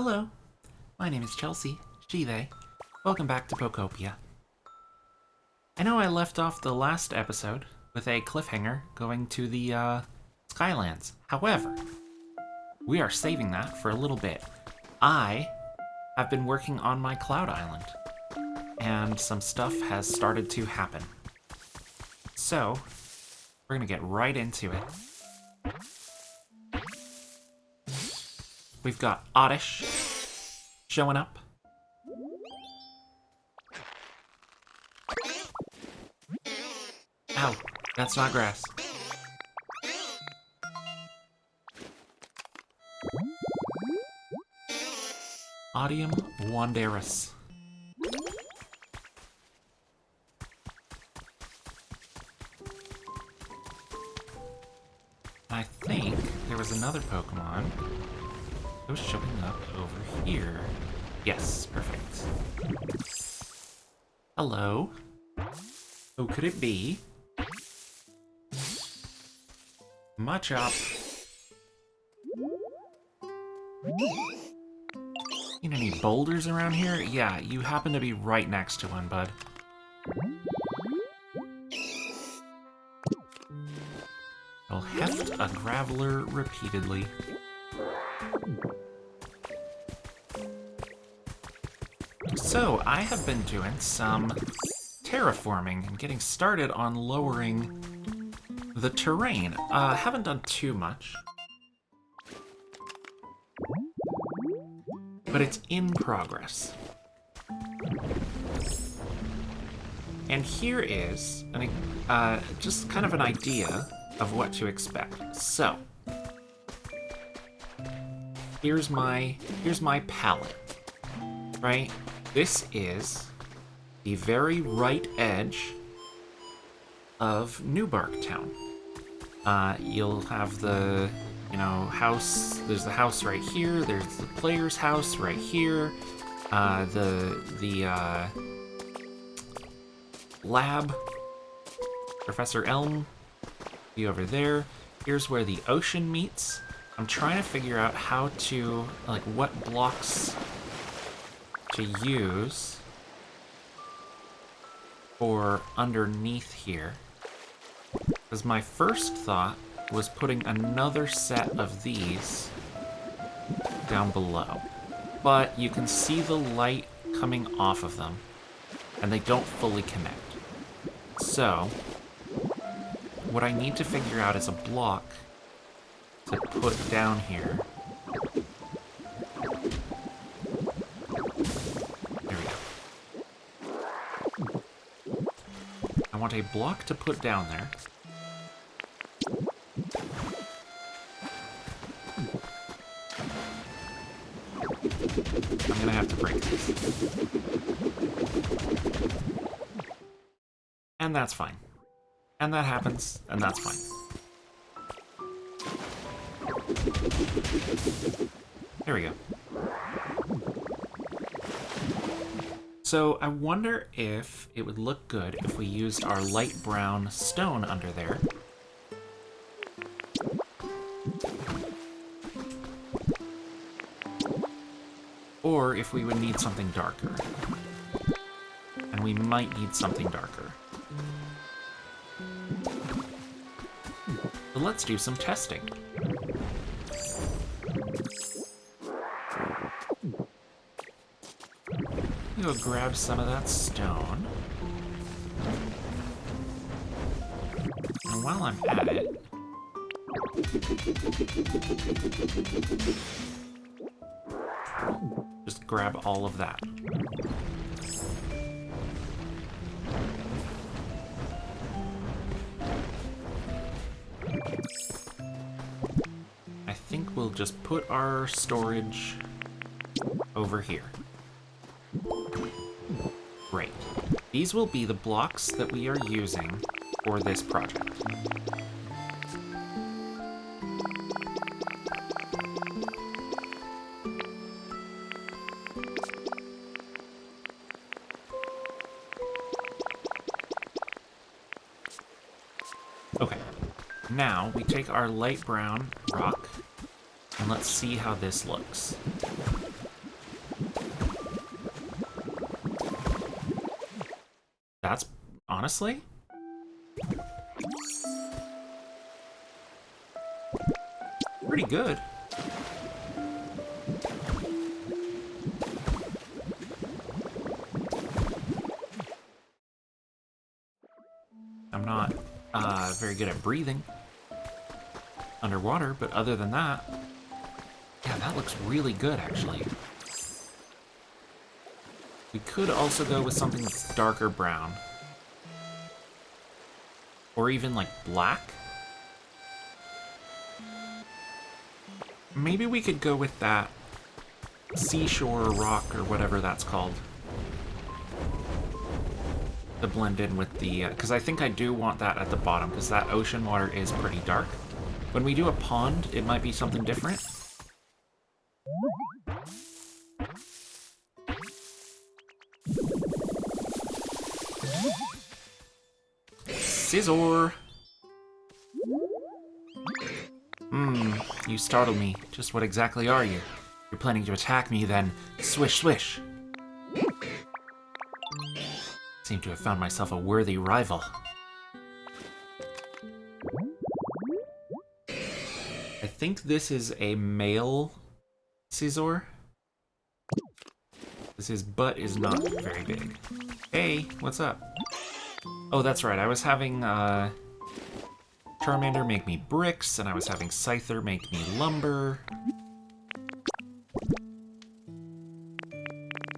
Hello, my name is Chelsea, she, they. Welcome back to POKOPIA. I know I left off the last episode with a cliffhanger going to the, Skylands. However, we are saving that for a little bit. I have been working on my Cloud Island, and some stuff has started to happen. So, we're gonna get right into it. We've got Oddish showing up. Ow, that's not grass. Odium Wanderus. I think there was another Pokemon that was showing up over here. Yes, perfect. Hello. Who could it be? Machop. Seen any boulders around here? Yeah, you happen to be right next to one, bud. I'll heft a Graveler repeatedly. So, I have been doing some terraforming and getting started on lowering the terrain. Haven't done too much, but it's in progress. And here is just kind of an idea of what to expect. So, here's my palette, right? This is the very right edge of Newbark Town. You'll have the, house. There's the house right here. There's the player's house right here. The lab. Professor Elm. Be over there. Here's where the ocean meets. I'm trying to figure out how to, what blocks to use for underneath here. Because my first thought was putting another set of these down below. But you can see the light coming off of them, and they don't fully connect. So, what I need to figure out is a block to put down here. There we go. I want a block to put down there. I'm gonna have to break this. And that's fine. And that happens, and that's fine. There we go. So I wonder if it would look good if we used our light brown stone under there. Or if we would need something darker. And we might need something darker. So let's do some testing. I'm gonna go grab some of that stone. And while I'm at it, just grab all of that. I think we'll just put our storage over here. Great. These will be the blocks that we are using for this project. Okay, now we take our light brown rock and let's see how this looks. honestly. Pretty good. I'm not very good at breathing underwater, but other than that, yeah, that looks really good, actually. We could also go with something that's darker brown. Or even, like, black. Maybe we could go with that seashore rock or whatever that's called. To blend in with the... because I think I do want that at the bottom, because that ocean water is pretty dark. When we do a pond, it might be something different. Scissor! You startled me. Just what exactly are you? You're planning to attack me, then swish swish. Seem to have found myself a worthy rival. I think this is a male Scizor. His butt is not very big. Hey, what's up? Oh, that's right, I was having Charmander make me bricks, and I was having Scyther make me lumber.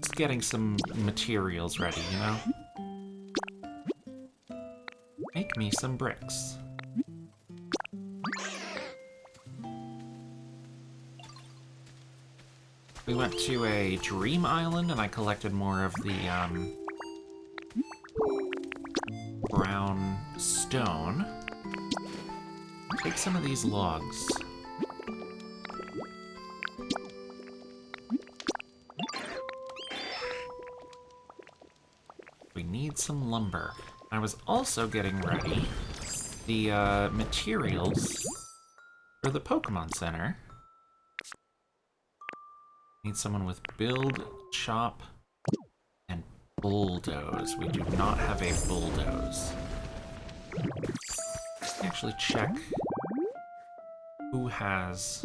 Just getting some materials ready, you know? Make me some bricks. We went to a dream island, and I collected more of the brown stone. Take some of these logs. We need some lumber. I was also getting ready the materials for the Pokemon Center. Need someone with build, chop, and bulldoze. We do not have a bulldoze. Actually check who has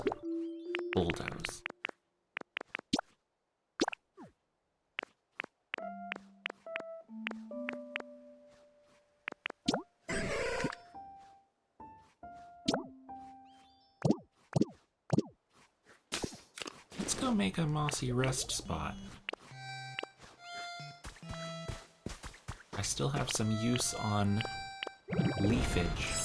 bulldoze. Let's go make a mossy rest spot. I still have some use on leafage.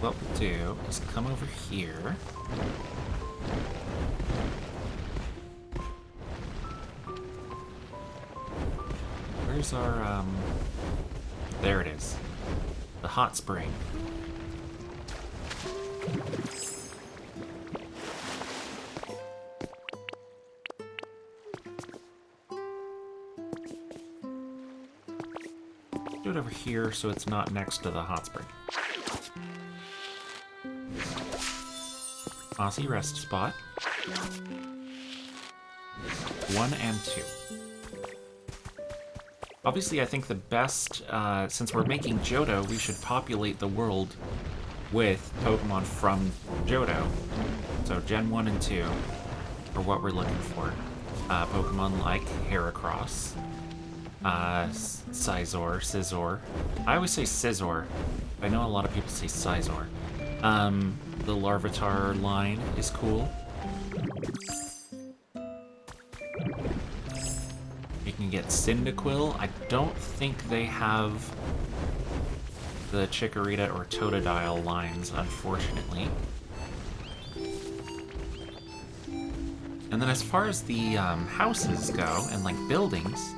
What we'll do is come over here. Where's our, there it is. The hot spring. Do it over here so it's not next to the hot spring. Mossy rest spot. 1 and 2. Obviously, I think the best, since we're making Johto, we should populate the world with Pokemon from Johto. So Gen 1 and 2 are what we're looking for. Pokemon like Heracross, Scizor. I always say Scizor. I know a lot of people say Scizor. The Larvitar line is cool. You can get Cyndaquil. I don't think they have the Chikorita or Totodile lines, unfortunately. And then as far as the houses go, and like buildings,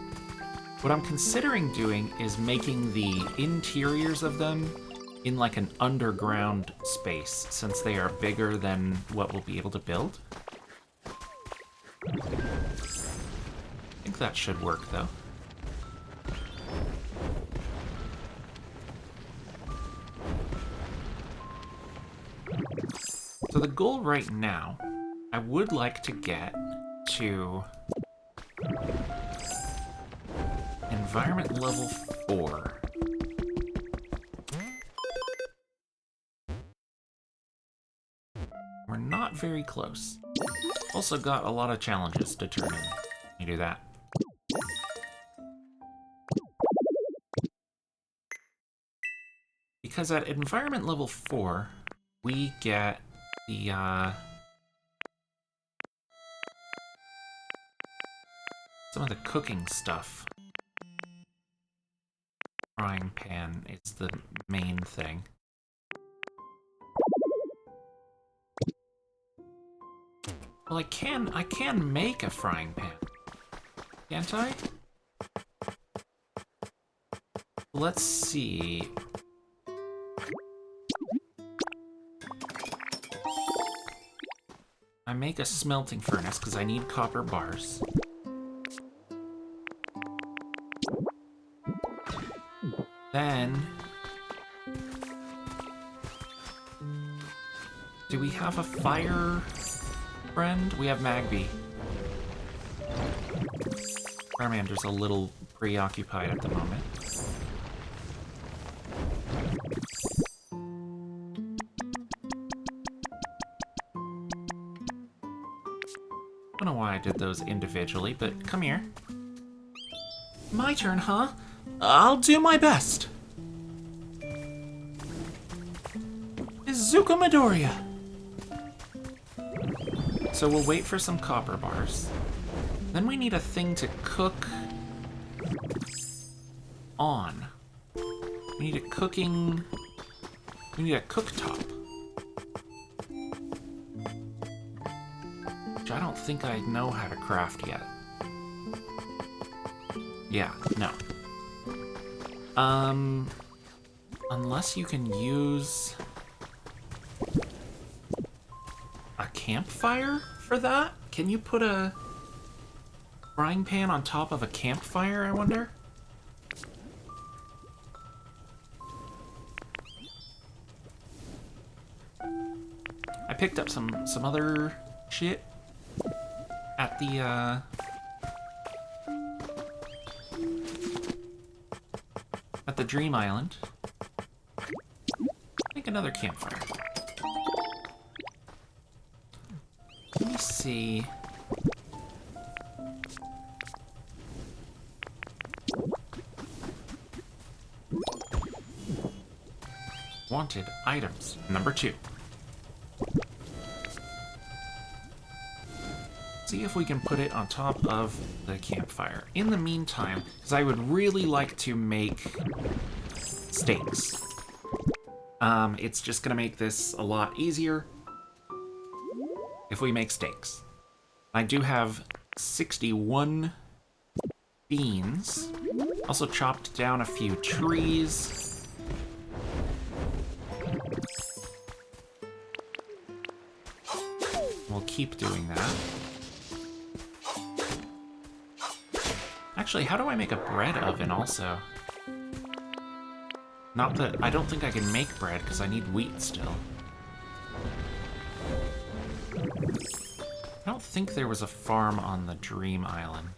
what I'm considering doing is making the interiors of them in like an underground space, since they are bigger than what we'll be able to build. I think that should work, though. So the goal right now, I would like to get to environment level 4. We're not very close. Also got a lot of challenges to turn in. You do that. Because at environment level 4, we get the, some of the cooking stuff. Frying pan is the main thing. Well, I can make a frying pan, can't I? Let's see. I make a smelting furnace because I need copper bars. Then, do we have a fire friend? We have Magby. Charmander's a little preoccupied at the moment. I don't know why I did those individually, but come here. My turn, huh? I'll do my best. Izuka Midoriya. So we'll wait for some copper bars. Then we need a thing to cook on. We need a cooking... We need a cooktop. Which I don't think I know how to craft yet. Yeah, no. Unless you can use a campfire for that? Can you put a frying pan on top of a campfire, I wonder? I picked up some other shit at the, at the Dream Island. Make another campfire. Let me see. Wanted items, number 2. See if we can put it on top of the campfire. In the meantime, because I would really like to make steaks. It's just gonna make this a lot easier if we make steaks. I do have 61 beans. Also chopped down a few trees. We'll keep doing that. Actually, how do I make a bread oven also? Not that... I don't think I can make bread because I need wheat still. I don't think there was a farm on the Dream Island.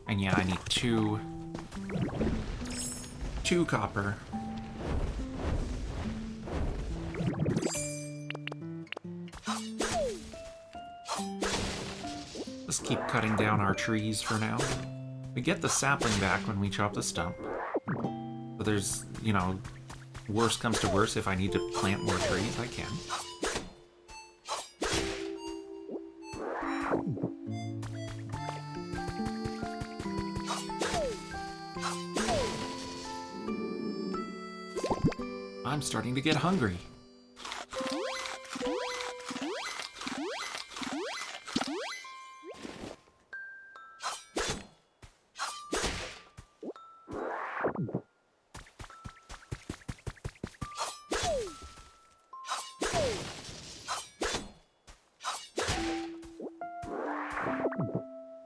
And yeah, I need two copper. Let's keep cutting down our trees for now. We get the sapling back when we chop the stump. But there's, you know, worst comes to worst, if I need to plant more trees, I can. I'm starting to get hungry.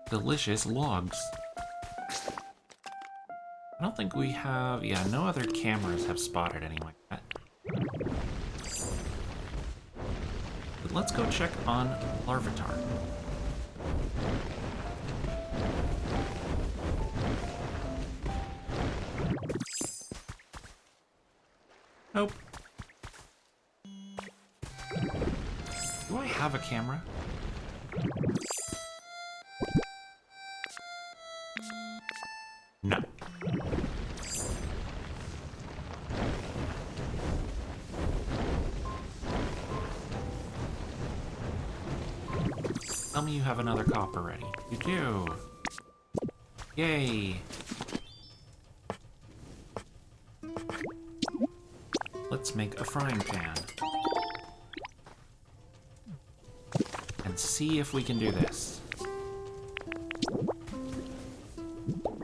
Delicious logs. I don't think we have... Yeah, no other cameras have spotted anything like that. let's go check on Larvitar. Nope. Do I have a camera? No. Tell me you have another copper ready. You do. Yay. Let's make a frying pan. And see if we can do this.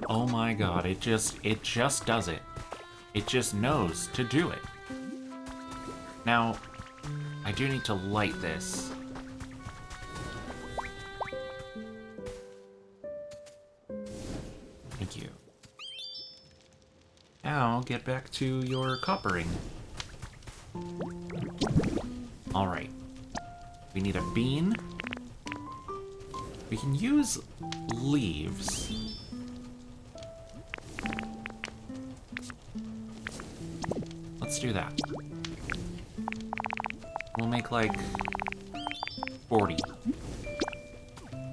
Oh my god, it just does it. It just knows to do it. Now, I do need to light this. Thank you. Now, get back to your coppering. Alright. We need a bean. We can use leaves. Let's do that. We'll make like 40.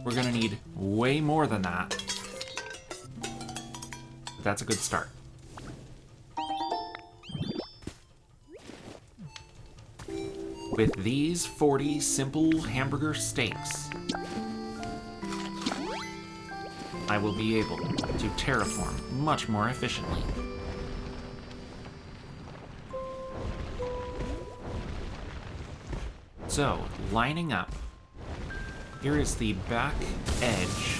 We're gonna need way more than that. But that's a good start. With these 40 simple hamburger steaks, I will be able to terraform much more efficiently. So, lining up, here is the back edge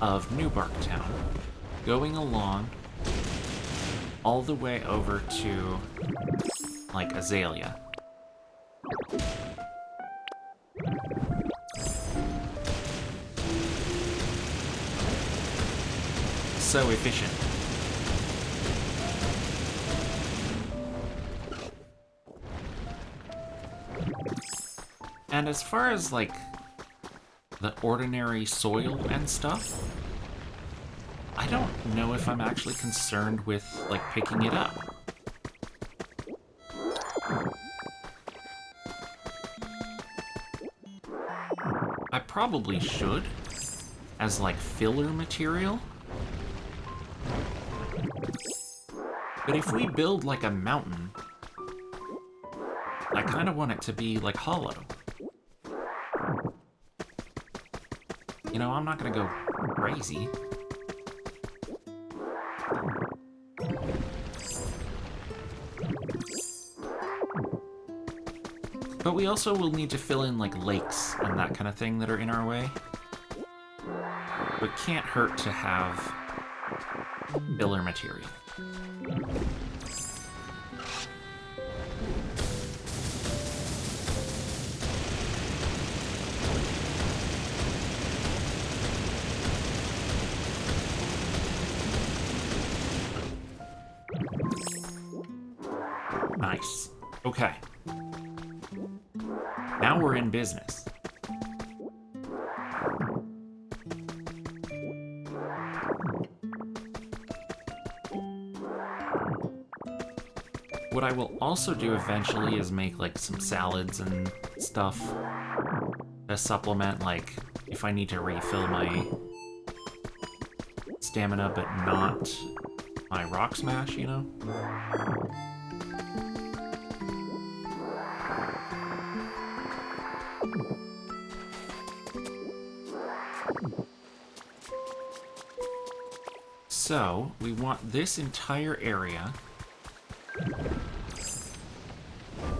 of Newbarktown, going along all the way over to, like, Azalea. So efficient. And as far as, like, the ordinary soil and stuff, I don't know if I'm actually concerned with, like, picking it up. I probably should, as, like, filler material. But if we build, like, a mountain, I kind of want it to be, like, hollow. You know, I'm not gonna go crazy. But we also will need to fill in, like, lakes and that kind of thing that are in our way. It can't hurt to have filler material. Nice. Okay. Now we're in business. What I will also do eventually is make, like, some salads and stuff to supplement, like, if I need to refill my stamina but not my rock smash, you know? So, we want this entire area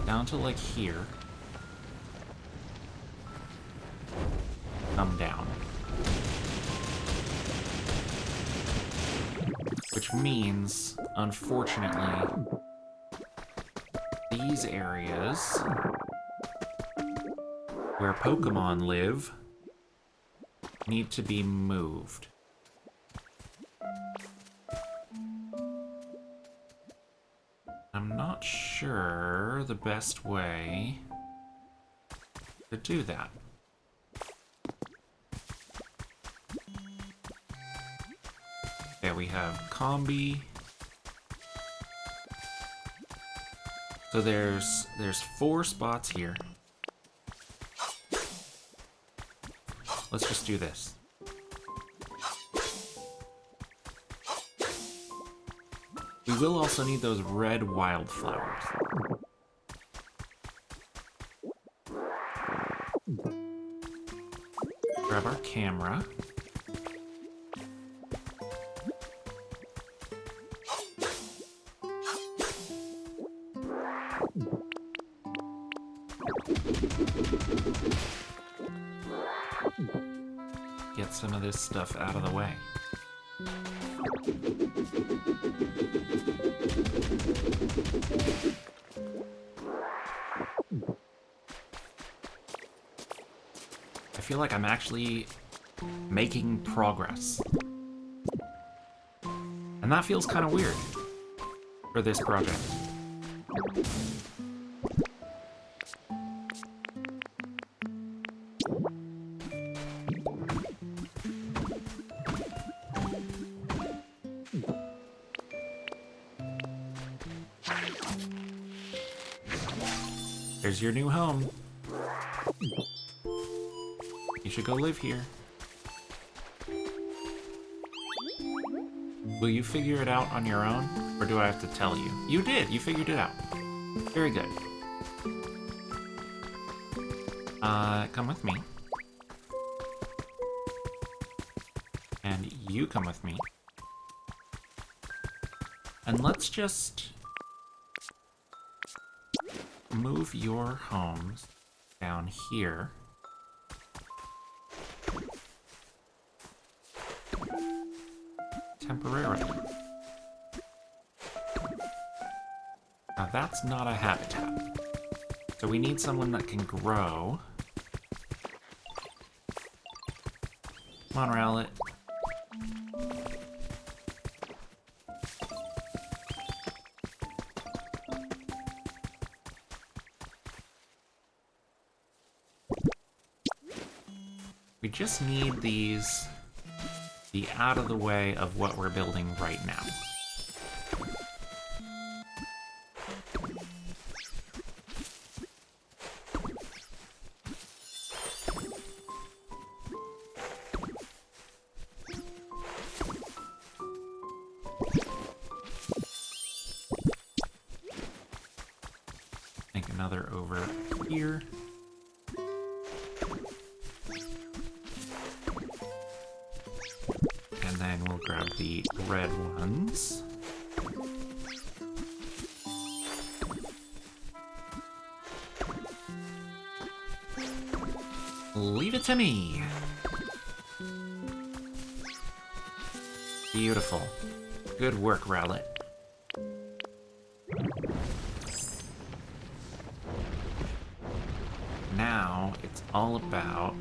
down to, like, here. Come down. Which means, unfortunately, these areas where Pokemon live need to be moved. I'm not not sure the best way to do that. Okay, we have combi. So there's 4 spots here. Let's just do this. We will also need those red wildflowers. Grab our camera. Get some of this stuff out of the way. I feel like I'm actually making progress. And that feels kind of weird for this project. There's your new home. You should go live here. Will you figure it out on your own, or do I have to tell you? You did! You figured it out. Very good. Come with me. And you come with me. And let's just move your homes down here. Temporarily. Now that's not a habitat. So we need someone that can grow. Come on, Rowlet. We just need these be out of the way of what we're building right now. Make another over here. And then we'll grab the red ones. Leave it to me. Beautiful. Good work, Rowlet. Now it's all about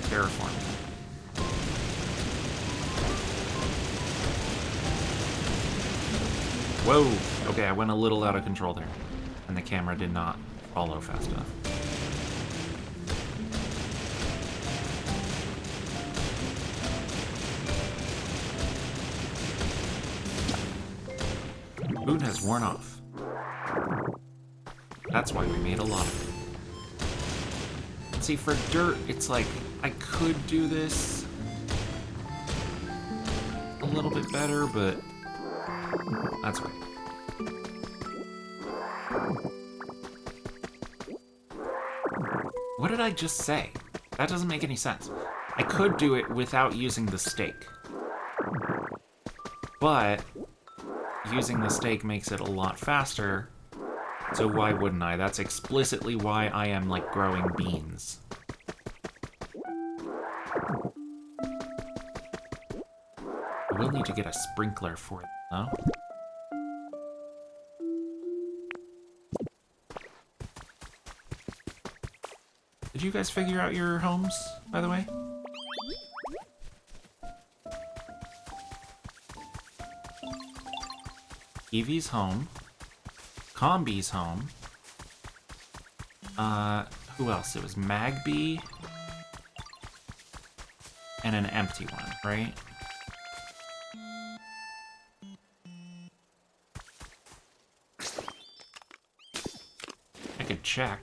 terraforming. Whoa! Okay, I went a little out of control there, and the camera did not follow fast enough. Boon has worn off. That's why we made a lot of it. See, for dirt, it's like, I could do this a little bit better, but that's okay. What did I just say? That doesn't make any sense. I could do it without using the stake. But using the stake makes it a lot faster, so why wouldn't I? That's explicitly why I am, like, growing beans. I will need to get a sprinkler for it, though. Did you guys figure out your homes, by the way? Evie's home Combi's home. Who else? It was Magby. And an empty one, right? I could check.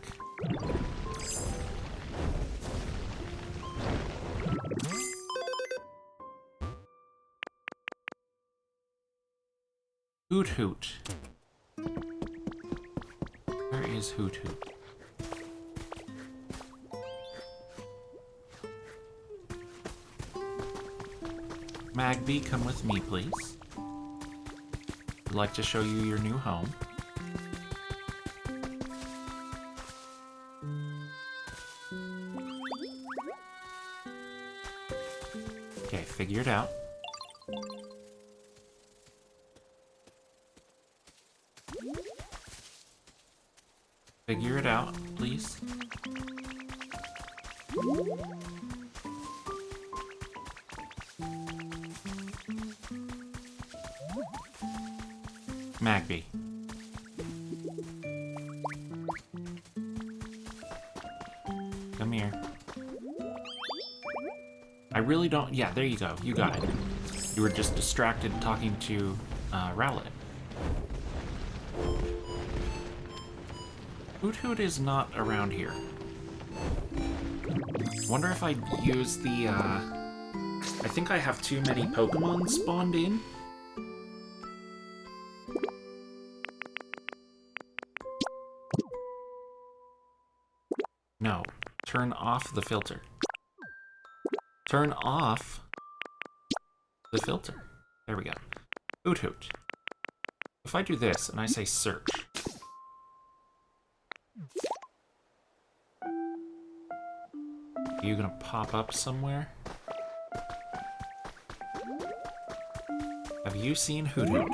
Hoot Hoot. Where is Hoot Hoot? Magby, come with me, please. I'd like to show you your new home. Okay, figure it out. Figure it out, please. Magby. Come here. I really don't... Yeah, there you go. You got it. You were just distracted talking to Rowlet. Hoot Hoot is not around here. Wonder if I'd use the... I think I have too many Pokemon spawned in. No. Turn off the filter. Turn off the filter. There we go. Hoot Hoot. If I do this and I say search. Are you gonna pop up somewhere? Have you seen Hoot Hoot?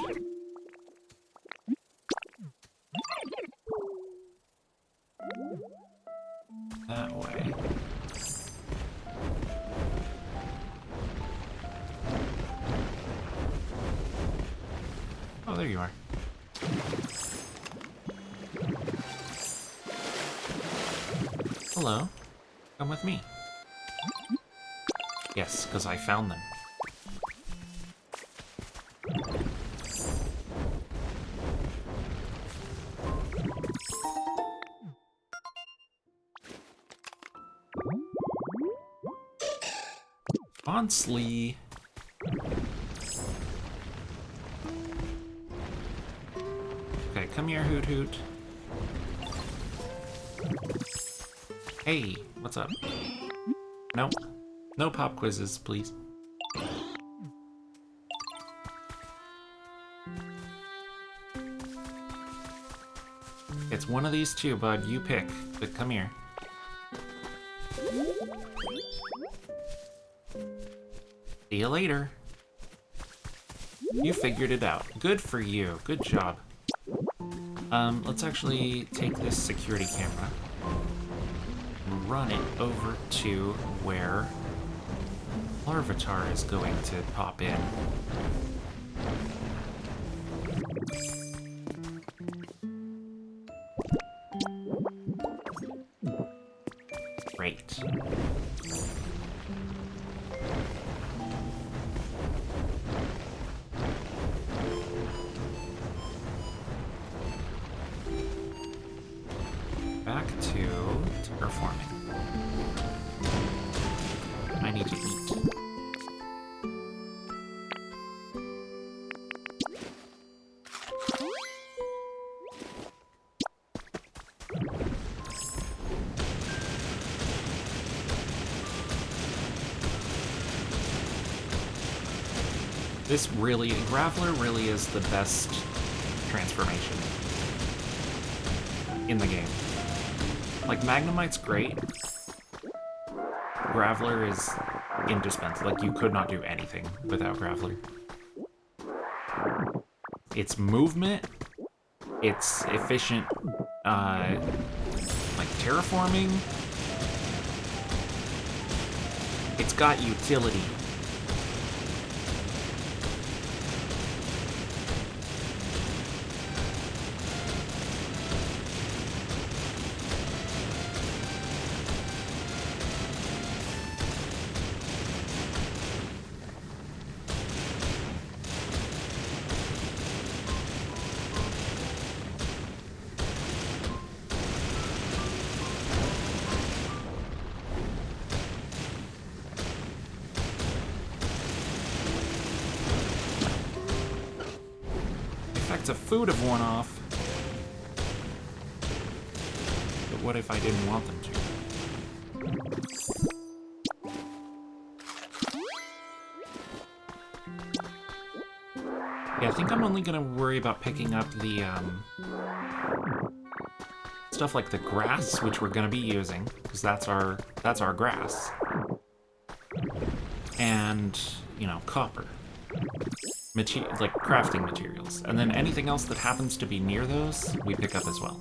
That way. Oh, there you are. Hello. Come with me. Yes, because I found them. Honestly. Okay, come here, Hoot Hoot. Hey, what's up? No. No pop quizzes, please. It's one of these two, bud. You pick. But come here. See you later. You figured it out. Good for you. Good job. Let's actually take this security camera and run it over to where Larvitar is going to pop in. Great. Back to terraforming. I need to eat. This really, Graveler really is the best transformation in the game. Like, Magnemite's great. Graveler is indispensable. Like, you could not do anything without Graveler. Its movement, its efficient, like, terraforming. It's got utility. effects of food have worn off. But what if I didn't want them to? Yeah, I think I'm only gonna worry about picking up the, stuff like the grass, which we're gonna be using, because that's our grass. And, you know, copper. Like crafting materials. And then anything else that happens to be near those, we pick up as well.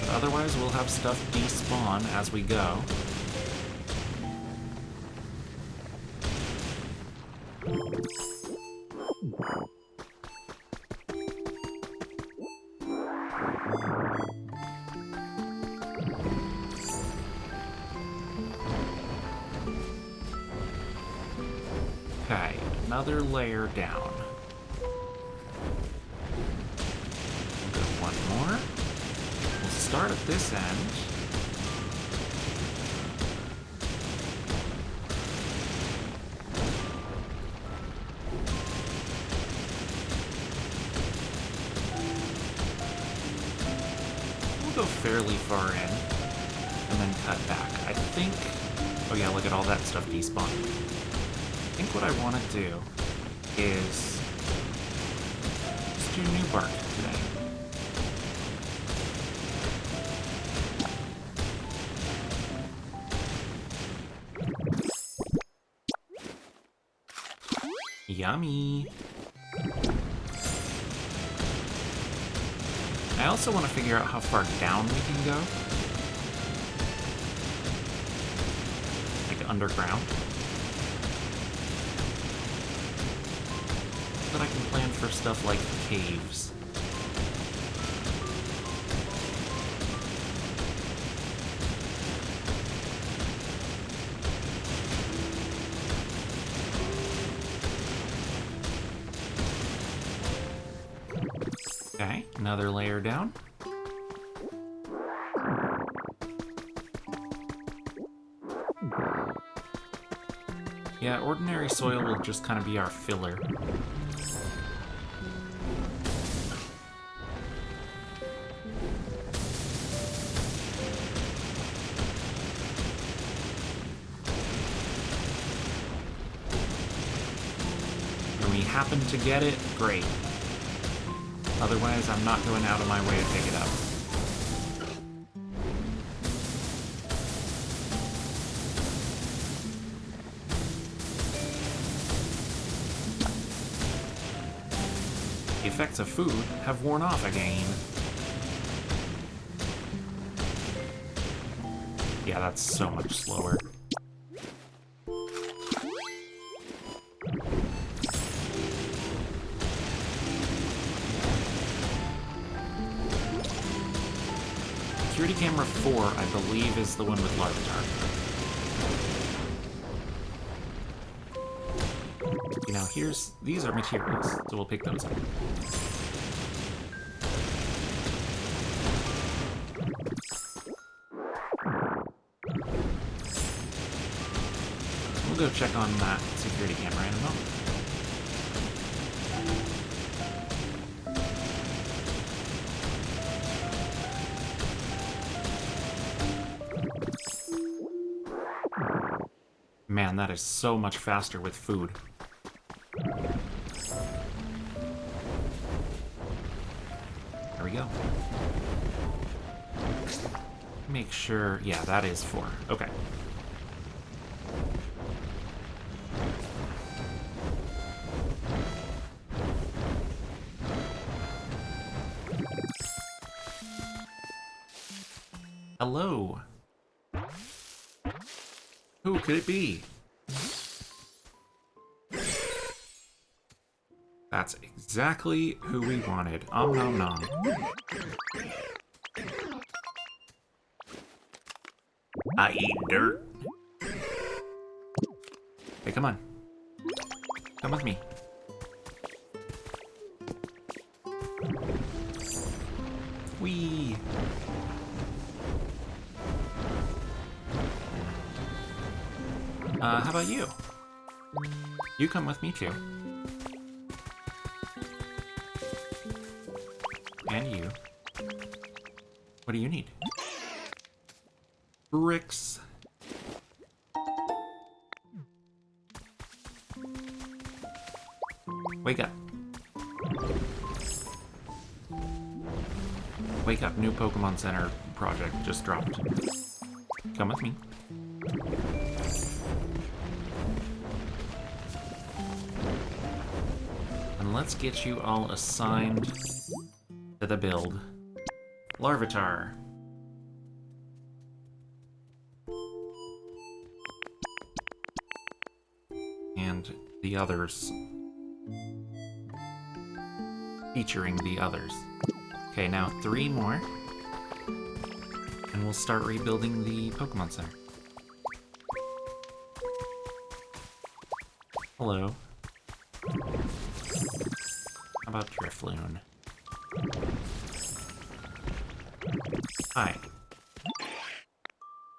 Otherwise, we'll have stuff despawn as we go. Okay, another layer down. We'll go one more. We'll start at this end. We'll go fairly far in, and then cut back. I think... Oh yeah, look at all that stuff despawned. I think what I want to do is just do new bark today. Yummy! I also want to figure out how far down we can go. Like underground. So that I can plan for stuff like caves. Okay, another layer down. Yeah, ordinary soil will just kind of be our filler. When we happen to get it, great. Otherwise, I'm not going out of my way to pick it up. The effects of food have worn off again. Yeah, that's so much slower. Security camera 4, I believe, is the one with Larvitar. You know, these are materials, so we'll pick those up. We'll go check on that security camera in a moment. Man, that is so much faster with food. There we go. Make sure... Yeah, that is 4. Okay. Hello. Who could it be? That's exactly who we wanted. Nom nom. I eat dirt. Hey, come on. Come with me. Whee! How about you? You come with me too. And you. What do you need? Bricks. Wake up. Wake up, new Pokemon Center project just dropped. Come with me. And let's get you all assigned to the build. Larvitar. And the others. Featuring the others. Okay, now 3 more. And we'll start rebuilding the Pokemon Center. Hello. How about Drifloon? Hi.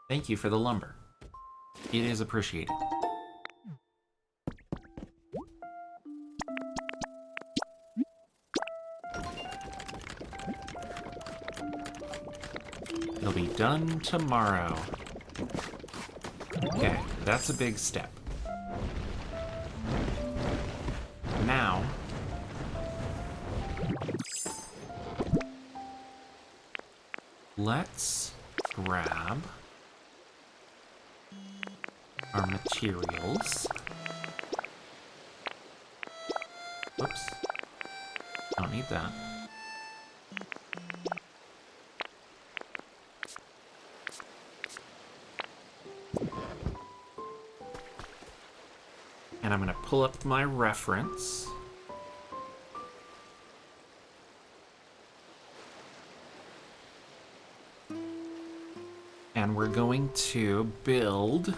Thank you for the lumber. It is appreciated. It'll be done tomorrow. Okay, that's a big step. Now, let's grab our materials. Whoops. Don't need that. And I'm going to pull up my reference. And we're going to build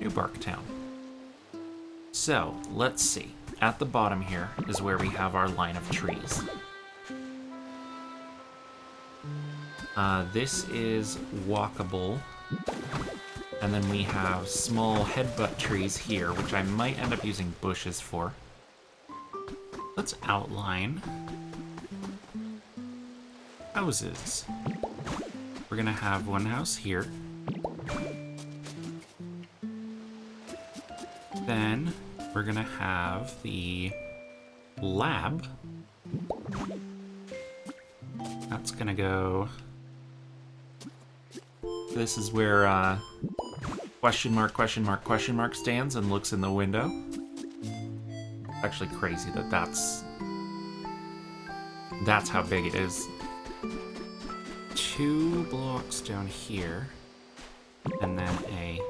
New Bark Town. So, let's see. At the bottom here is where we have our line of trees. This is walkable, and then we have small headbutt trees here, which I might end up using bushes for. Let's outline houses. We're gonna have one house here. Then we're gonna have the lab. That's gonna go... This is where question mark stands and looks in the window. Actually crazy that that's how big it is. 2 blocks down here, and then a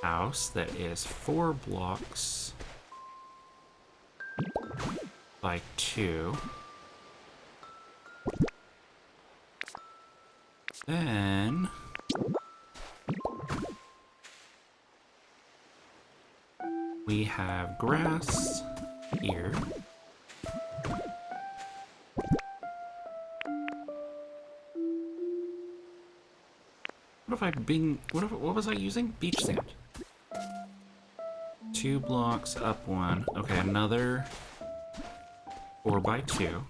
house that is 4 blocks by 2. Then we have grass here. What was I using? Beach sand. 2 blocks up 1. Okay, another 4 by 2.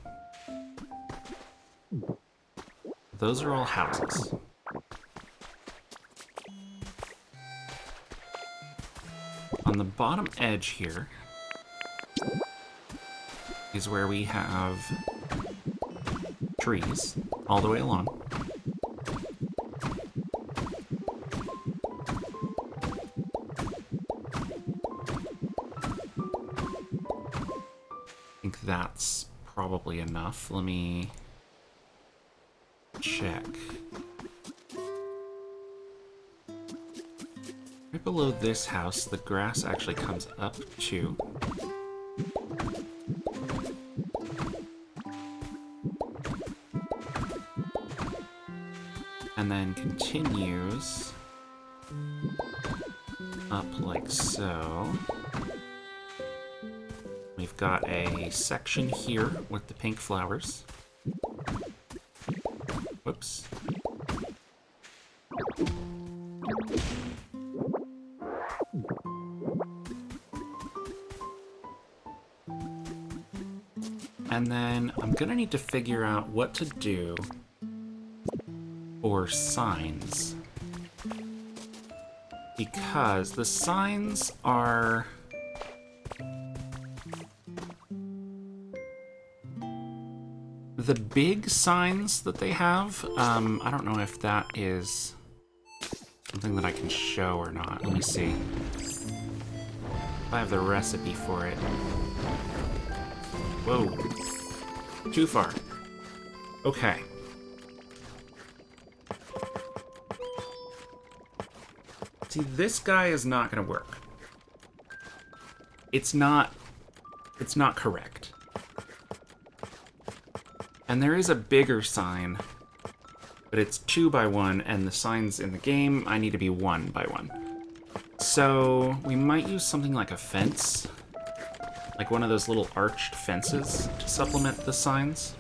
Those are all houses. On the bottom edge here is where we have trees all the way along. I think that's probably enough. Let me check. Right below this house, the grass actually comes up too. And then continues up like so. We've got a section here with the pink flowers. Whoops. And then I'm gonna need to figure out what to do for signs. Because the signs are... the big signs that they have, I don't know if that is something that I can show or not. Let me see. If I have the recipe for it. Whoa. Too far. Okay. See, this guy is not gonna work. It's not correct. And there is a bigger sign, but it's 2 by 1, and the signs in the game, I need to be 1 by 1. So we might use something like a fence, like one of those little arched fences to supplement the signs.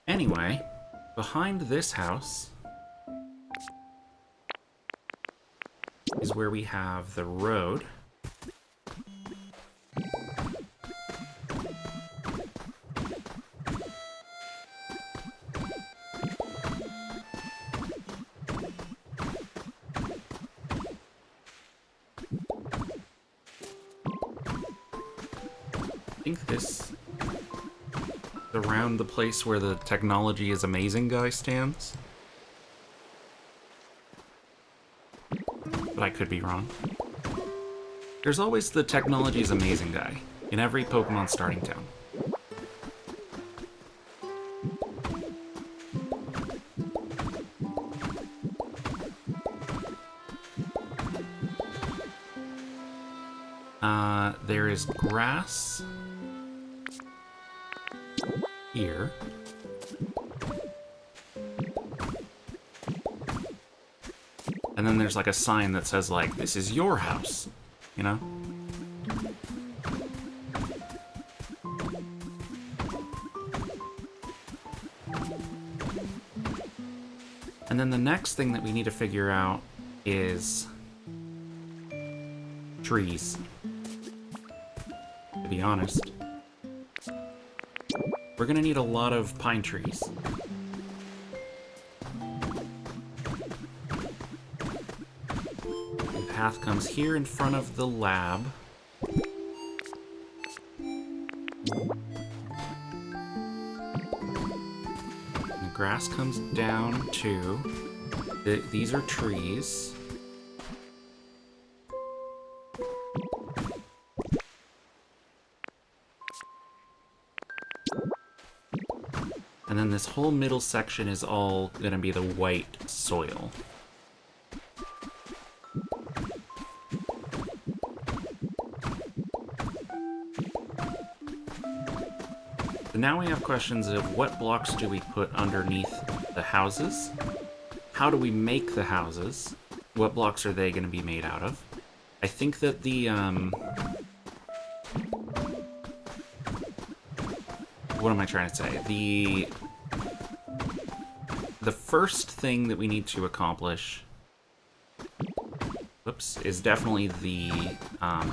Anyway, behind this house is where we have the road. I think this is around the place where the technology is amazing guy stands. But I could be wrong. There's always the technology is amazing guy in every Pokemon starting town. There is grass here. And then there's like a sign that says like, this is your house, you know? And then the next thing that we need to figure out is trees. To be honest. We're gonna need a lot of pine trees. The path comes here in front of the lab. The grass comes down too. These are trees. And then this whole middle section is all gonna be the white soil. So now we have questions of what blocks do we put underneath the houses? How do we make the houses? What blocks are they gonna be made out of? I think that the, what am I trying to say? The first thing that we need to accomplish, whoops, is definitely the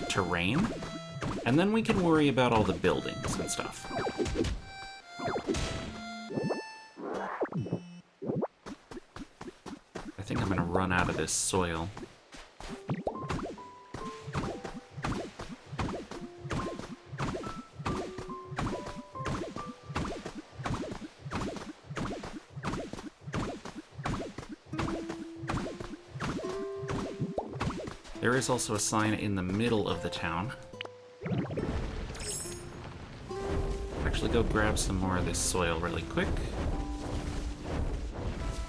terrain, and then we can worry about all the buildings and stuff. I think I'm gonna run out of this soil. There is also a sign in the middle of the town. Actually, go grab some more of this soil really quick.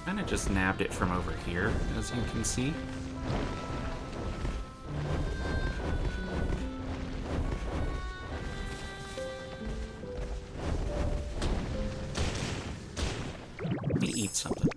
Kinda just nabbed it from over here, as you can see. Let me eat something.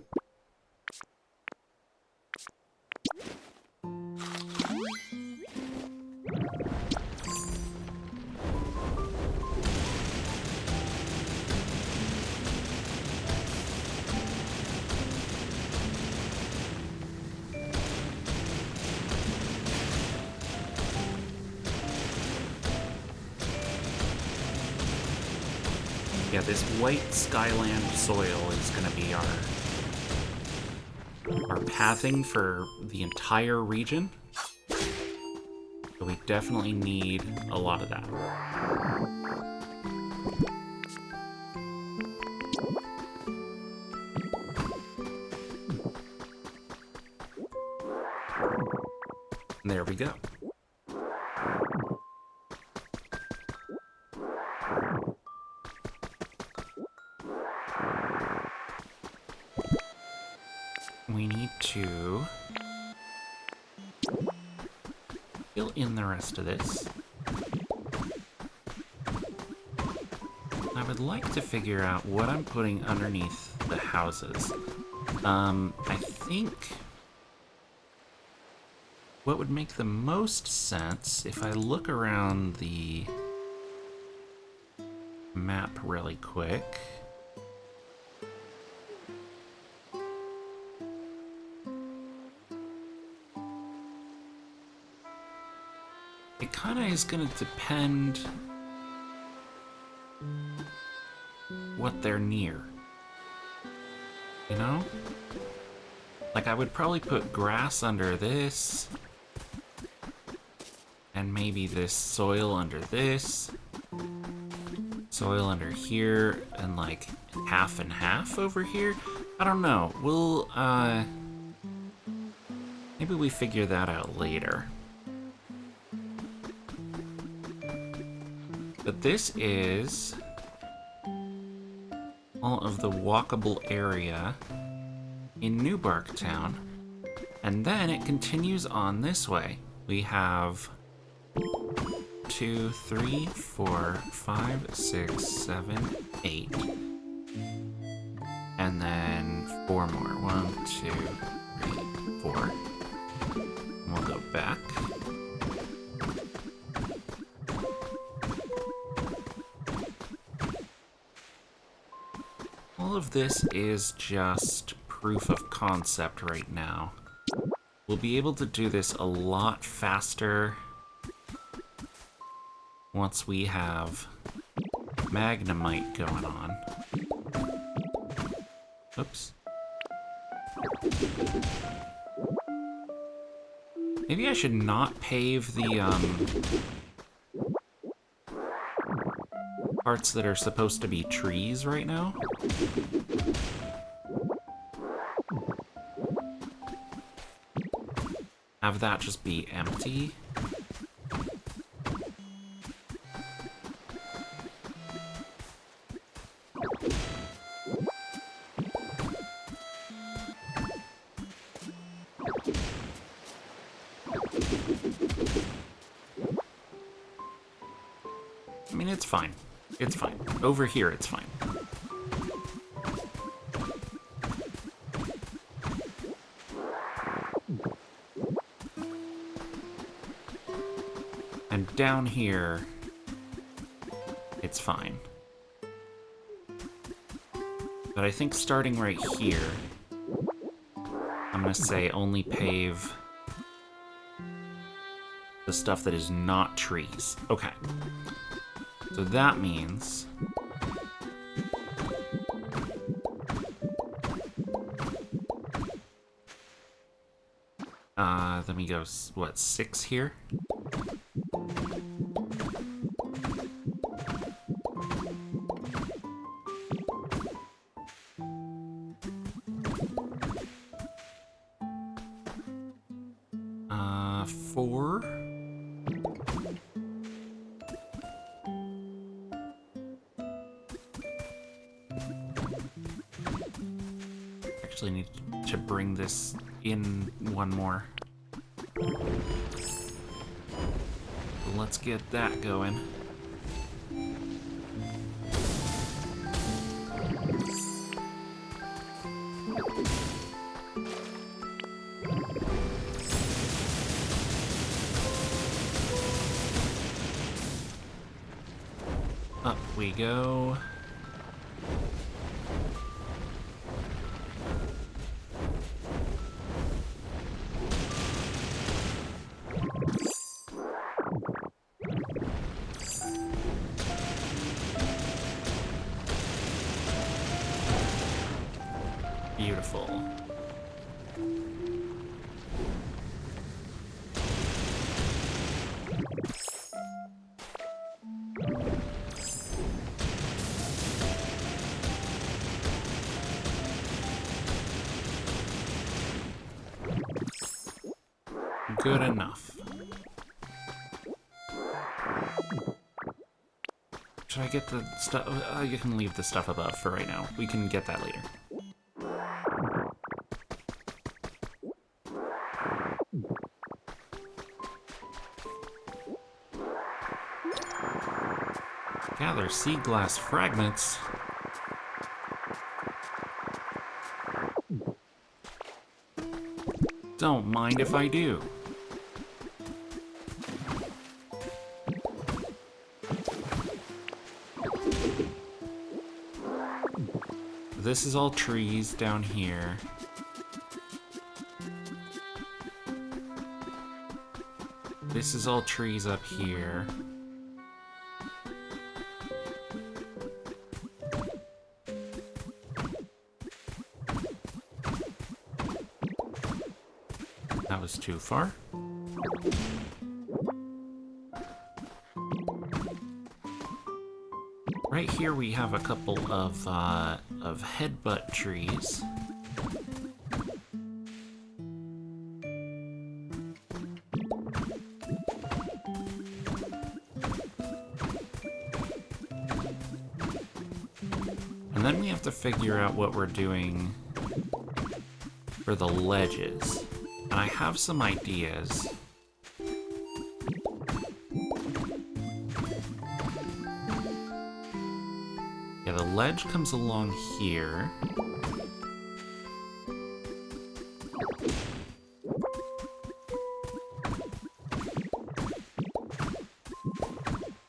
Yeah, this white Skyland soil is going to be our pathing for the entire region. So we definitely need a lot of that. And there we go. We need to fill in the rest of this. I would like to figure out what I'm putting underneath the houses. I think what would make the most sense if I look around the map really quick. It kind of is going to depend what they're near. You know? Like, I would probably put grass under this, and maybe this soil under this, soil under here, and like half and half over here. I don't know. We'll, maybe we figure that out later. But this is all of the walkable area in New Bark Town, and then it continues on this way. We have 2, 3, 4, 5, 6, 7, 8, and then 4 more. 1, 2, 3, 4. And we'll go back. All of this is just proof of concept right now. We'll be able to do this a lot faster once we have Magnemite going on. Oops. Maybe I should not pave the parts that are supposed to be trees right now. Have that just be empty. I mean, it's fine. It's fine. Over here, it's fine. And down here, it's fine. But I think starting right here, I'm gonna say only pave the stuff that is not trees. Okay. So that means let me go, what, 6 here? Four. Actually need to bring this in one more. So let's get that going. Up we go. Beautiful. Good enough. Should I get the stuff? You can leave the stuff above for right now. We can get that later. Gather sea glass fragments. Don't mind if I do. This is all trees down here. This is all trees up here. That was too far. Right here we have a couple of headbutt trees. And then we have to figure out what we're doing for the ledges. And I have some ideas. Yeah, the ledge comes along here.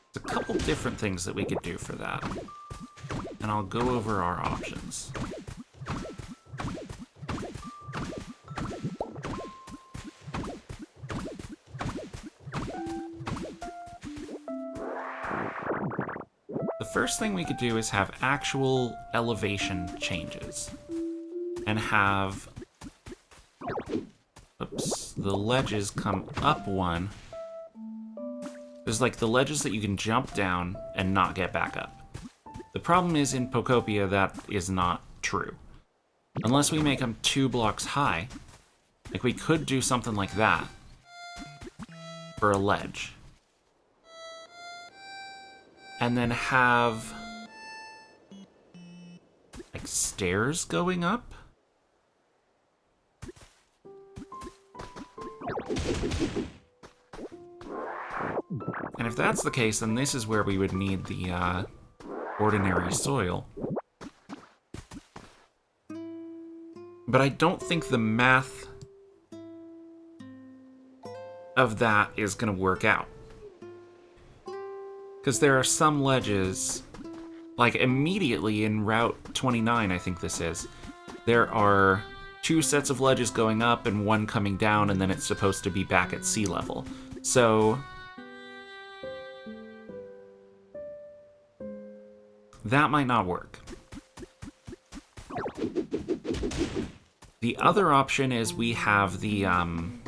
There's a couple different things that we could do for that. And I'll go over our options. The first thing we could do is have actual elevation changes. And have... Oops. The ledges come up one. There's like the ledges that you can jump down and not get back up. The problem is in POKOPIA that is not true. Unless we make them 2 blocks high. Like we could do something like that. For a ledge. And then have like stairs going up. And if that's the case, then this is where we would need the ordinary soil. But I don't think the math of that is going to work out. Because there are some ledges, like immediately in Route 29, I think this is, there are 2 sets of ledges going up and 1 coming down, and then it's supposed to be back at sea level. So that might not work. The other option is we have the kind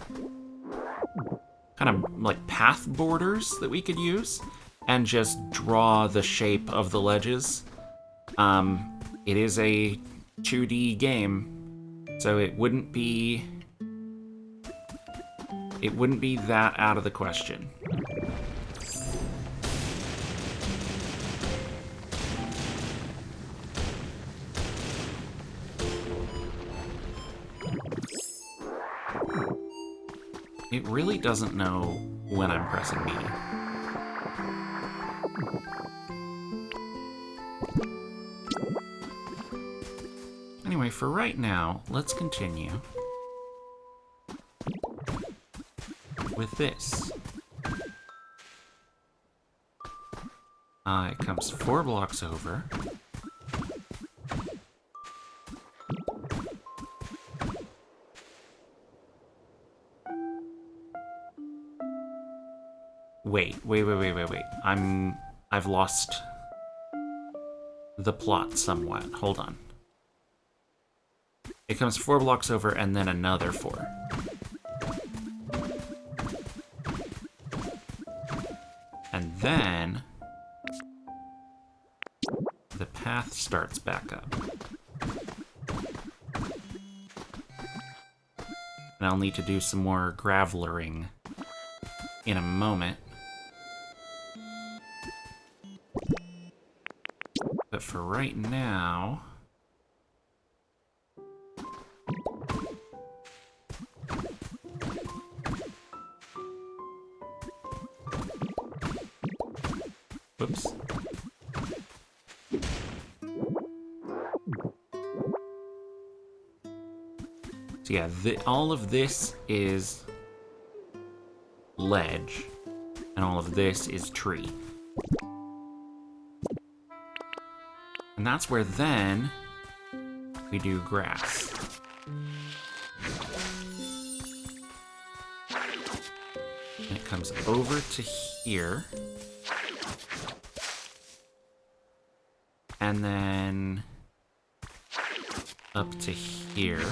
of like path borders that we could use. And just draw the shape of the ledges. It is a 2D game, so it wouldn't be that out of the question. It really doesn't know when I'm pressing B. Anyway, for right now, let's continue with this. It comes 4 blocks over. Wait. I've lost the plot somewhat. Hold on. It comes 4 blocks over and then another 4. And then the path starts back up. And I'll need to do some more gravelering in a moment. But for right now... Whoops. So yeah, all of this is ledge, and all of this is tree. And that's where then we do grass. And it comes over to here. And then up to here.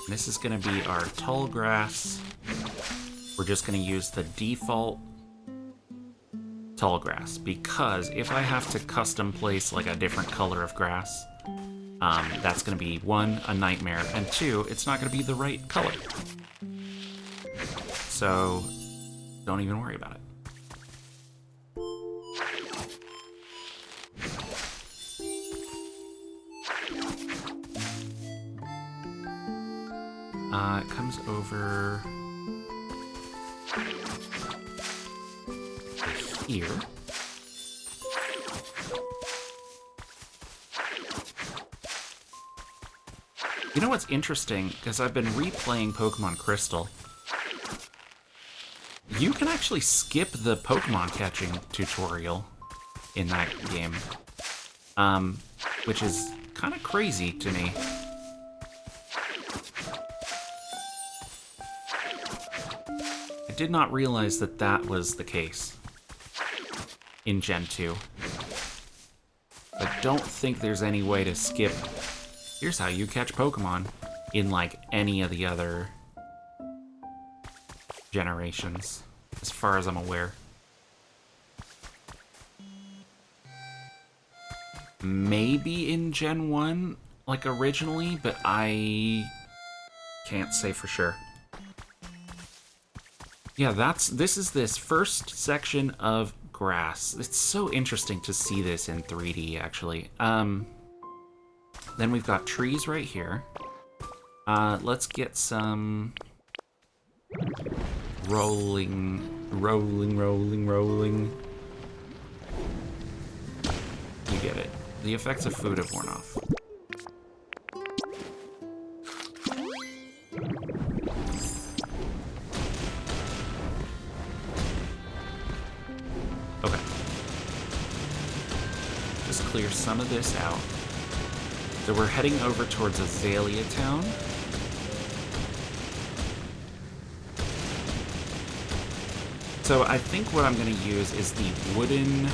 This is going to be our tall grass. We're just going to use the default tall grass, because if I have to custom place like a different color of grass, that's going to be 1, a nightmare, and 2, it's not going to be the right color. So don't even worry about it. It comes over here. You know what's interesting? Because I've been replaying Pokemon Crystal. You can actually skip the Pokemon catching tutorial in that game. Which is kind of crazy to me. I did not realize that that was the case in Gen 2. I don't think there's any way to skip, here's how you catch Pokemon, in like any of the other generations, as far as I'm aware. Maybe in Gen 1, like originally, but I can't say for sure. Yeah, this is this first section of grass. It's so interesting to see this in 3D, actually. Then we've got trees right here. Let's get some rolling. You get it. The effects of food have worn off. Okay. Just clear some of this out. So we're heading over towards Azalea Town. So I think what I'm going to use is the wooden...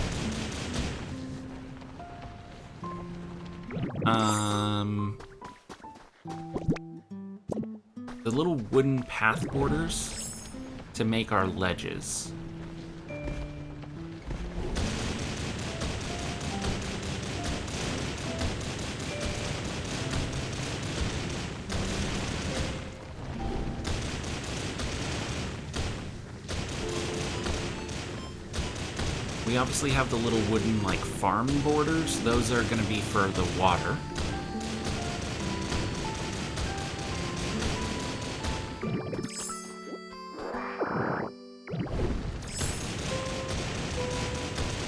the little wooden path borders to make our ledges. We obviously have the little wooden, like, farm borders. Those are going to be for the water.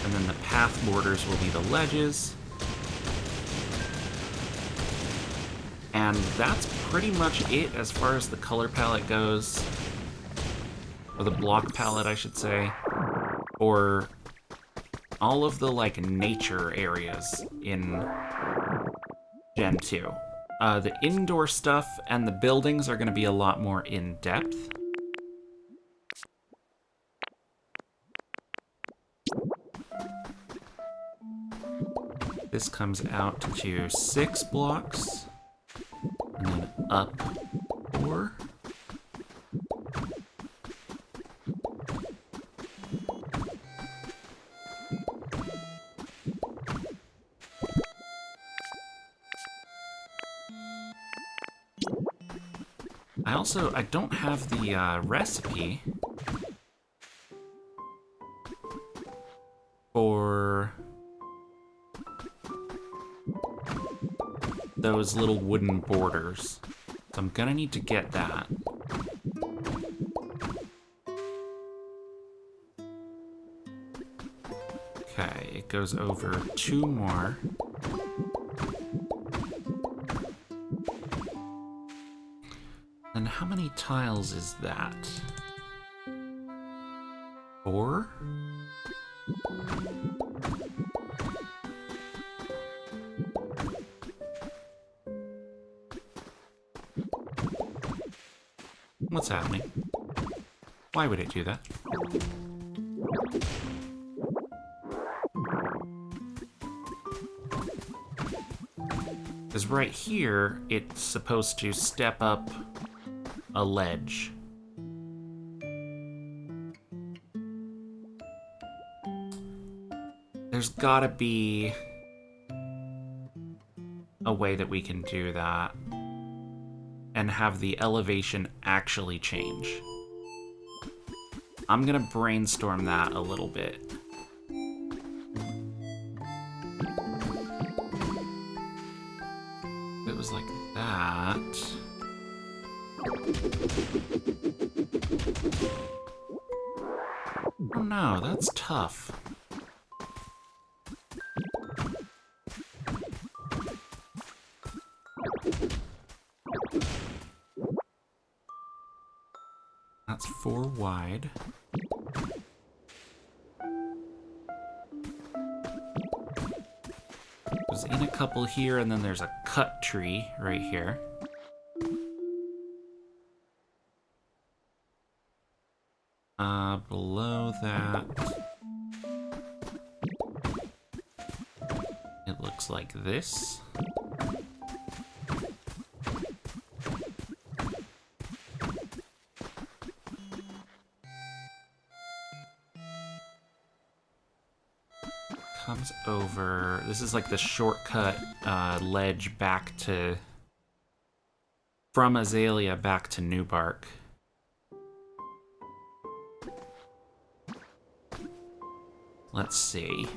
And then the path borders will be the ledges. And that's pretty much it as far as the color palette goes. Or the block palette, I should say. Or... all of the, like, nature areas in Gen 2. The indoor stuff and the buildings are going to be a lot more in-depth. This comes out to 6 blocks, and then up 4. I don't have the recipe for those little wooden borders, so I'm gonna need to get that. Okay, it goes over 2 more. And how many tiles is that? 4? What's happening? Why would it do that? Because right here, it's supposed to step up a ledge. There's gotta be a way that we can do that and have the elevation actually change. I'm gonna brainstorm that a little bit. If it was like that. Oh no, that's tough. That's 4 wide. There's in a couple here, and then there's a cut tree right here. Below that, it looks like this. Comes over, this is like the shortcut ledge back to, from Azalea back to Newbark. Let's see.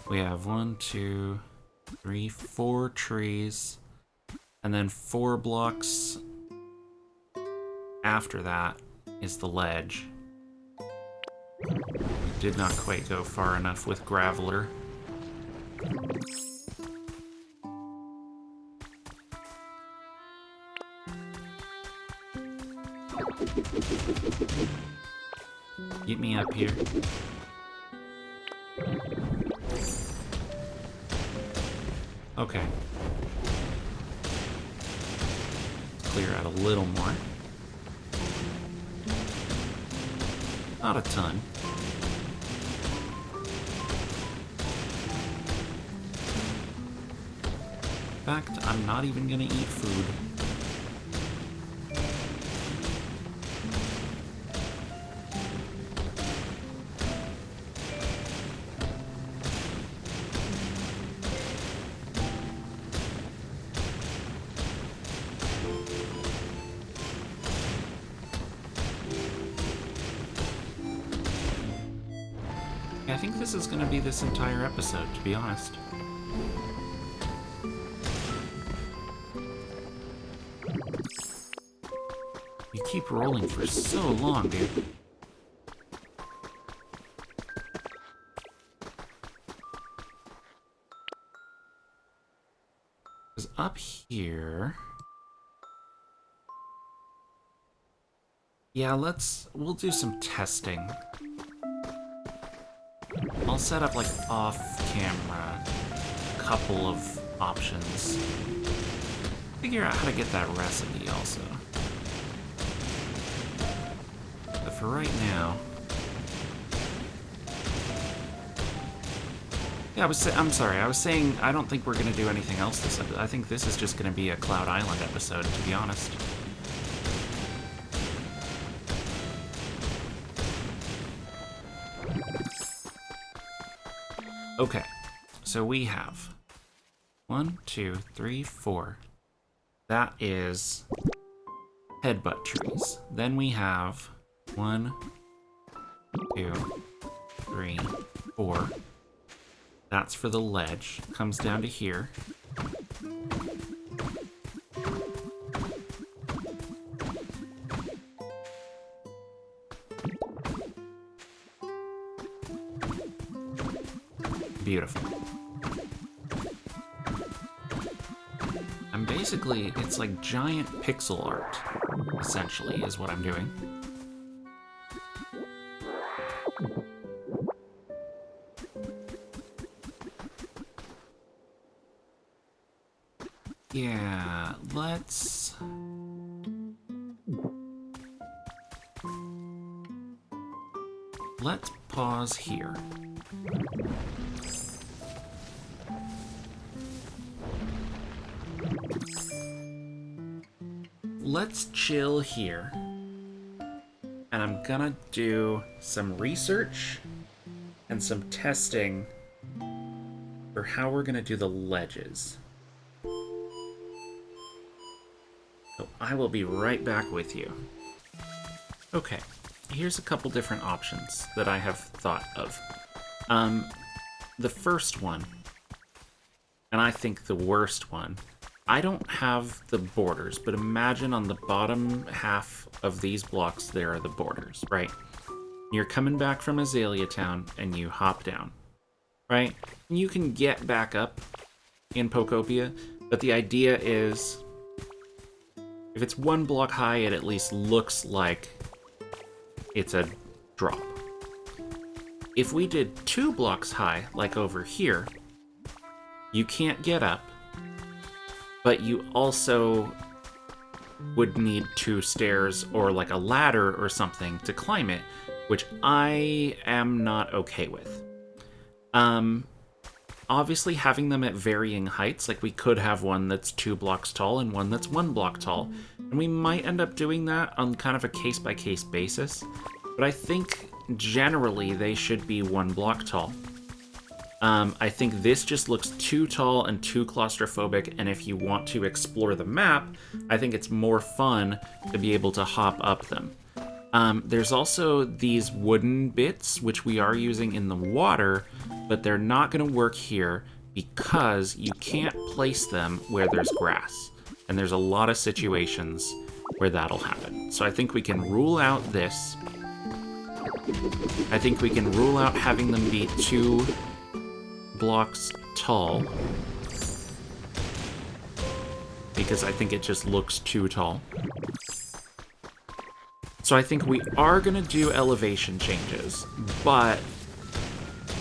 We have 1, 2, 3, 4 trees, and then 4 blocks after that is the ledge. Did not quite go far enough with Graveler. Get me up here. Okay. Clear out a little more. Not a ton. In fact, I'm not even gonna eat food. I think this is gonna be this entire episode, to be honest. You keep rolling for so long, dude. Because up here... Yeah, we'll do some testing. I'll set up, like, off-camera a couple of options. Figure out how to get that recipe, also. For right now, Yeah, I'm sorry. I was saying I don't think we're going to do anything else this episode. I think this is just going to be a Cloud Island episode, to be honest. Okay, so we have 1, 2, 3, 4. That is headbutt trees. Then we have 1, 2, 3, 4. That's for the ledge. Comes down to here. Beautiful. I'm basically, it's like giant pixel art, essentially, is what I'm doing. Yeah, let's pause here. Let's chill here. And I'm gonna do some research and some testing for how we're gonna do the ledges. So I will be right back with you. Okay, here's a couple different options that I have thought of. The first one, and I think the worst one, I don't have the borders, but imagine on the bottom half of these blocks there are the borders, right? You're coming back from Azalea Town and you hop down, right? You can get back up in POKOPIA, but the idea is if it's 1 block high, it at least looks like it's a drop. If we did 2 blocks high, like over here, you can't get up, but you also would need 2 stairs or like a ladder or something to climb it, which I am not okay with. Obviously having them at varying heights, like we could have one that's 2 blocks tall and one that's 1 block tall, and we might end up doing that on kind of a case-by-case basis, but I think generally they should be 1 block tall. I think this just looks too tall and too claustrophobic, and if you want to explore the map, I think it's more fun to be able to hop up them. There's also these wooden bits, which we are using in the water, but they're not going to work here because you can't place them where there's grass. And there's a lot of situations where that'll happen. So I think we can rule out this. I think we can rule out having them be 2 blocks tall, because I think it just looks too tall. So I think we are going to do elevation changes, but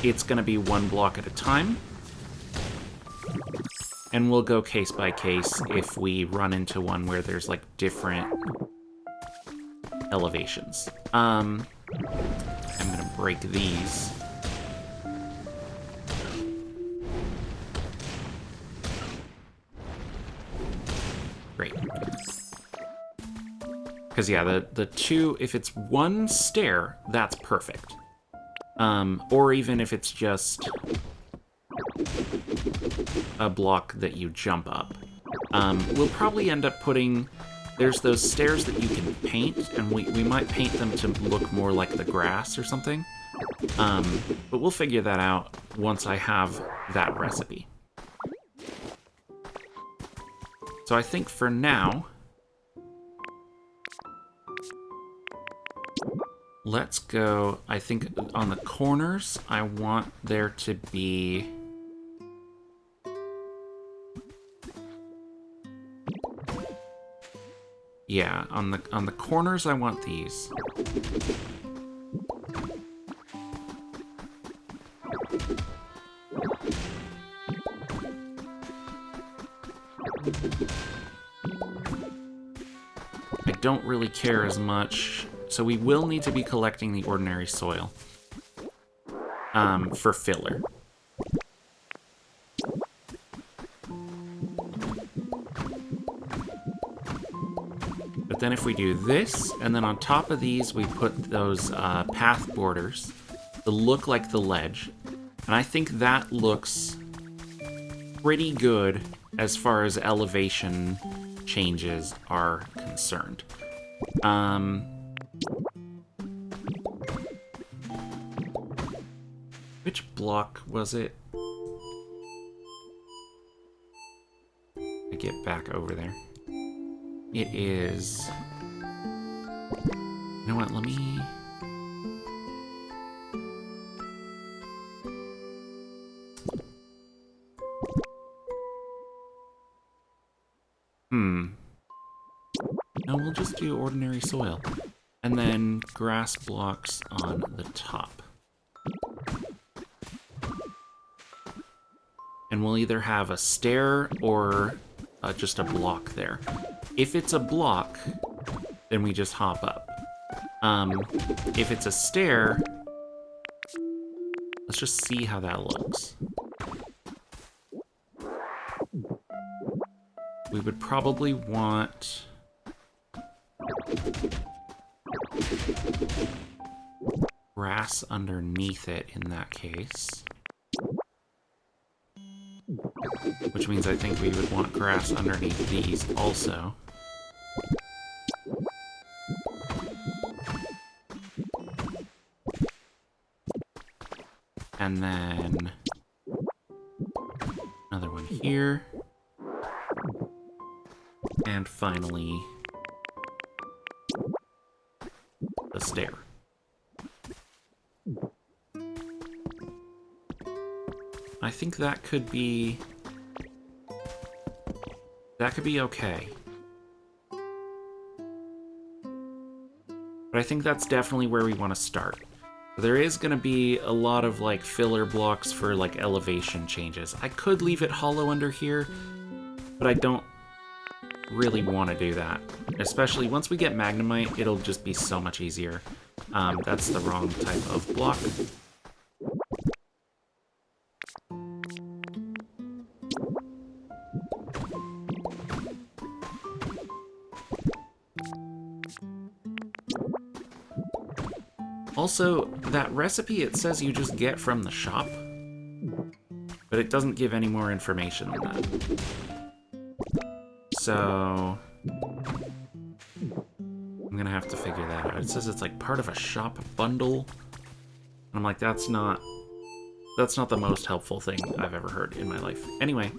it's going to be 1 block at a time. And we'll go case by case if we run into one where there's like different elevations. I'm going to break these. Great. Because, yeah, the 2, if it's 1 stair, that's perfect. Or even if it's just a block that you jump up. We'll probably end up putting... There's those stairs that you can paint, and we might paint them to look more like the grass or something. But we'll figure that out once I have that recipe. So I think for now... Let's go, I think on the corners, I want there to be... Yeah, on the corners, I want these. I don't really care as much... So we will need to be collecting the ordinary soil for filler. then if we do this, and then on top of these we put those path borders that look like the ledge, and I think that looks pretty good as far as elevation changes are concerned. Which block was it? I get back over there. It is... You know what, let me... No, we'll just do ordinary soil. And then grass blocks on the top. And we'll either have a stair or just a block there. If it's a block, then we just hop up. If it's a stair, let's just see how that looks. We would probably want... grass underneath it in that case. Which means I think we would want grass underneath these also. And then another one here. And finally, the stair. I think that could be... that could be okay. But I think that's definitely where we want to start. There is going to be a lot of, like, filler blocks for, like, elevation changes. I could leave it hollow under here, but I don't really want to do that. Especially once we get Magnemite, it'll just be so much easier. That's the wrong type of block. Also, that recipe, it says you just get from the shop, but it doesn't give any more information than that. So, I'm gonna have to figure that out. It says it's like part of a shop bundle, and I'm like, that's not the most helpful thing I've ever heard in my life. Anyway.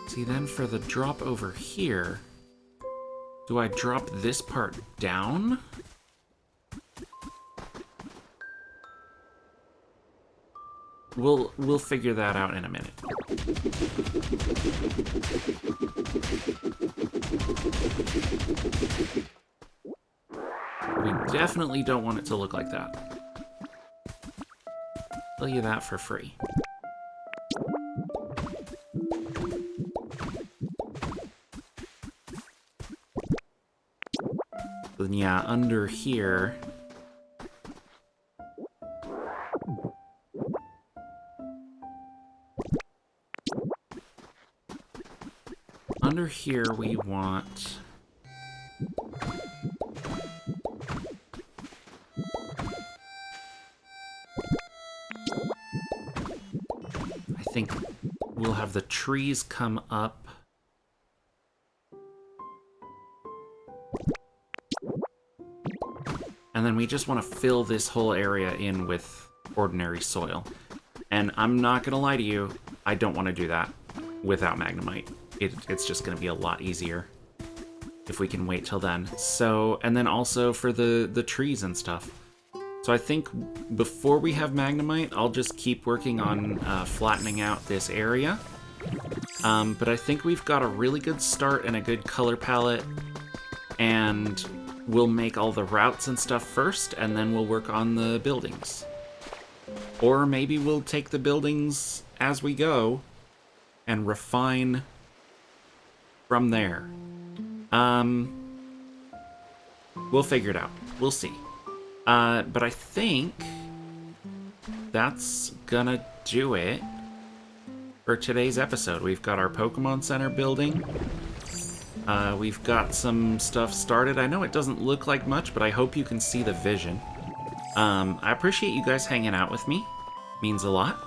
See, then for the drop over here, do I drop this part down? We'll figure that out in a minute. We definitely don't want it to look like that. Tell you that for free. Then yeah, under here... Under here we want... I think we'll have the trees come up. And then we just want to fill this whole area in with ordinary soil. And I'm not going to lie to you, I don't want to do that without Magnemite. It's just going to be a lot easier if we can wait till then. So, and then also for the trees and stuff. So I think before we have Magnemite, I'll just keep working on flattening out this area. But I think we've got a really good start and a good color palette. And we'll make all the routes and stuff first, and then we'll work on the buildings. Or maybe we'll take the buildings as we go and refine from there. We'll figure it out. We'll see. But I think that's gonna do it for today's episode. We've got our Pokemon Center building. We've got some stuff started. I know it doesn't look like much, but I hope you can see the vision. I appreciate you guys hanging out with me. It means a lot.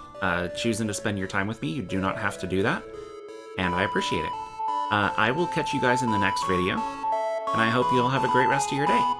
Choosing to spend your time with me. You do not have to do that. And I appreciate it. I will catch you guys in the next video. And I hope you all have a great rest of your day.